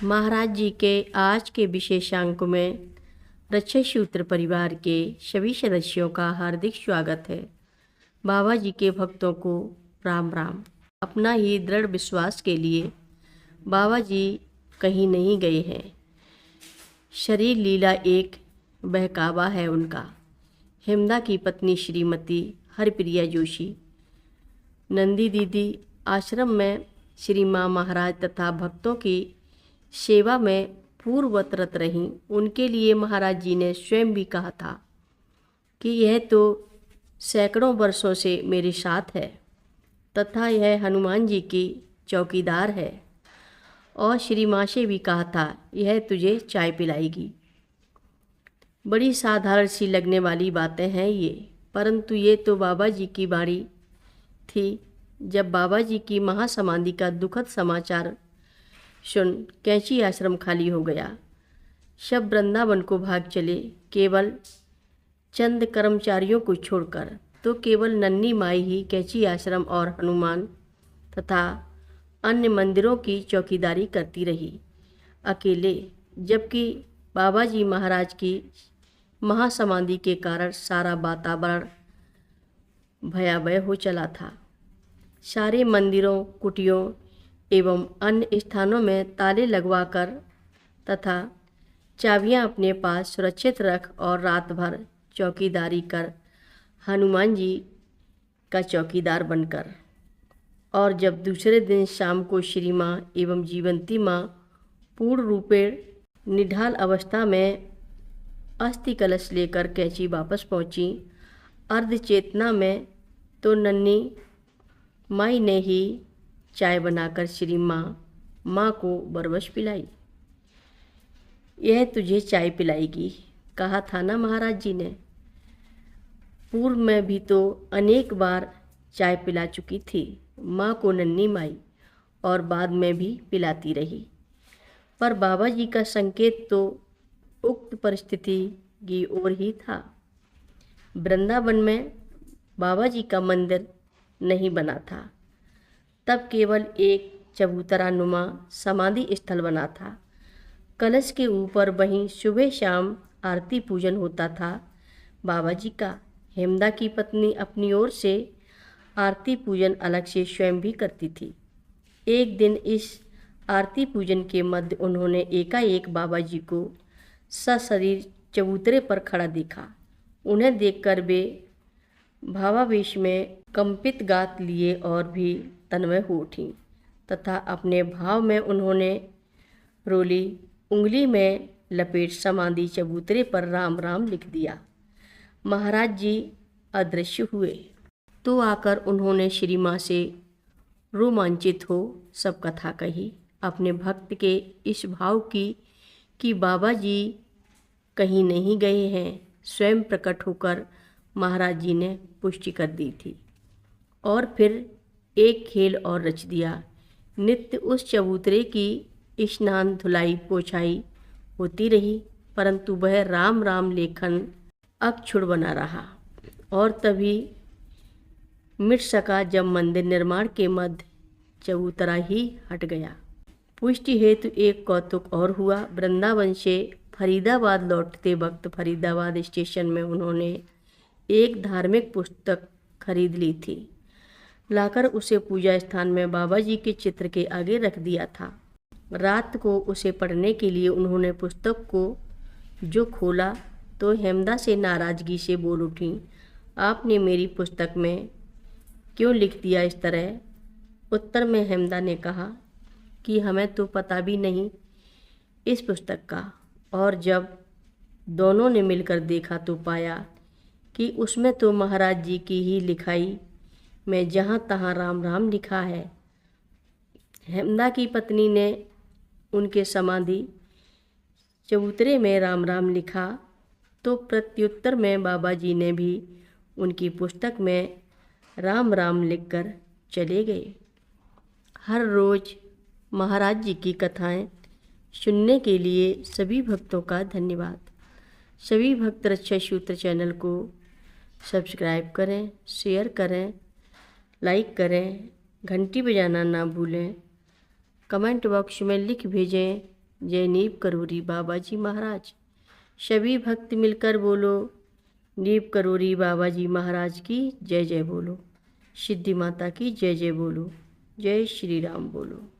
महाराज जी के आज के विशेषांक में रक्षा सूत्र परिवार के सभी सदस्यों का हार्दिक स्वागत है। बाबा जी के भक्तों को राम राम। अपना ही दृढ़ विश्वास के लिए बाबा जी कहीं नहीं गए हैं। शरीर लीला एक बहकावा है उनका। हेमदा की पत्नी श्रीमती हरप्रिया जोशी, नंदी दीदी आश्रम में श्री माँ महाराज तथा भक्तों की सेवा में पूर्ववत रहीं। उनके लिए महाराज जी ने स्वयं भी कहा था कि यह तो सैकड़ों वर्षों से मेरे साथ है तथा यह हनुमान जी की चौकीदार है। और श्री माँ से भी कहा था यह तुझे चाय पिलाएगी। बड़ी साधारण सी लगने वाली बातें हैं ये, परंतु ये तो बाबा जी की बाणी थी। जब बाबा जी की महासमाधि का दुखद समाचार सुन कैंची आश्रम खाली हो गया। सब वृंदावन को भाग चले, केवल चंद कर्मचारियों को छोड़कर। तो केवल नन्ही माई ही कैंची आश्रम और हनुमान तथा अन्य मंदिरों की चौकीदारी करती रही अकेले। जबकि बाबा जी महाराज की महासमाधि के कारण सारा वातावरण भयावह हो चला था। सारे मंदिरों, कुटियों एवं अन्य स्थानों में ताले लगवाकर तथा चाबियां अपने पास सुरक्षित रख और रात भर चौकीदारी कर, हनुमान जी का चौकीदार बनकर। और जब दूसरे दिन शाम को श्री माँ एवं जीवंती माँ पूर्ण रूपेण निढाल अवस्था में अस्थि कलश लेकर कैंची वापस पहुँची अर्ध चेतना में, तो नन्ही माई ने ही चाय बनाकर श्री माँ को बरबस पिलाई। यह तुझे चाय पिलाएगी, कहा था ना महाराज जी ने। पूर्व में भी तो अनेक बार चाय पिला चुकी थी माँ को नन्ही माई, और बाद में भी पिलाती रही। पर बाबा जी का संकेत तो उक्त परिस्थिति की ओर ही था। वृंदावन में बाबा जी का मंदिर नहीं बना था, तब केवल एक चबूतरा नुमा समाधि स्थल बना था। कलश के ऊपर वहीं सुबह शाम आरती पूजन होता था बाबा जी का। हेमदा की पत्नी अपनी ओर से आरती पूजन अलग से स्वयं भी करती थी। एक दिन इस आरती पूजन के मध्य उन्होंने एकाएक बाबा जी को सशरीर चबूतरे पर खड़ा देखा। उन्हें देखकर वे भावावेश में कंपित गात लिए और भी तन्मय हो उठी तथा अपने भाव में उन्होंने रोली उंगली में लपेट समाधि चबूतरे पर राम राम लिख दिया। महाराज जी अदृश्य हुए तो आकर उन्होंने श्री माँ से रोमांचित हो सब कथा कही, अपने भक्त के इस भाव की कि बाबा जी कहीं नहीं गए हैं स्वयं प्रकट होकर महाराज जी ने पुष्टि कर दी थी। और फिर एक खेल और रच दिया। नित्य उस चबूतरे की स्नान धुलाई पोछाई होती रही, परंतु वह राम राम लेखन अक्षुण्ण बना रहा। और तभी मिट सका जब मंदिर निर्माण के मध्य चबूतरा ही हट गया। पुष्टि हेतु एक कौतुक और हुआ। वृंदावन से फरीदाबाद लौटते वक्त फरीदाबाद स्टेशन में उन्होंने एक धार्मिक पुस्तक खरीद ली थी। लाकर उसे पूजा स्थान में बाबा जी के चित्र के आगे रख दिया था। रात को उसे पढ़ने के लिए उन्होंने पुस्तक को जो खोला तो हेमदा से नाराजगी से बोल उठी, आपने मेरी पुस्तक में क्यों लिख दिया इस तरह? उत्तर में हेमदा ने कहा कि हमें तो पता भी नहीं इस पुस्तक का। और जब दोनों ने मिलकर देखा तो पाया कि उसमें तो महाराज जी की ही लिखाई में जहाँ तहाँ राम राम लिखा है। हेमदा की पत्नी ने उनके समाधि चबूतरे में राम राम लिखा तो प्रत्युत्तर में बाबा जी ने भी उनकी पुस्तक में राम राम लिखकर चले गए। हर रोज़ महाराज जी की कथाएं सुनने के लिए सभी भक्तों का धन्यवाद। सभी भक्त रक्षा सूत्र चैनल को सब्सक्राइब करें, शेयर करें, लाइक करें, घंटी बजाना ना भूलें। कमेंट बॉक्स में लिख भेजें जय नीप करोरी बाबा जी महाराज। सभी भक्त मिलकर बोलो, नीप करोरी बाबा जी महाराज की जय जय बोलो। सिद्धि माता की जय जय बोलो। जय श्री राम बोलो।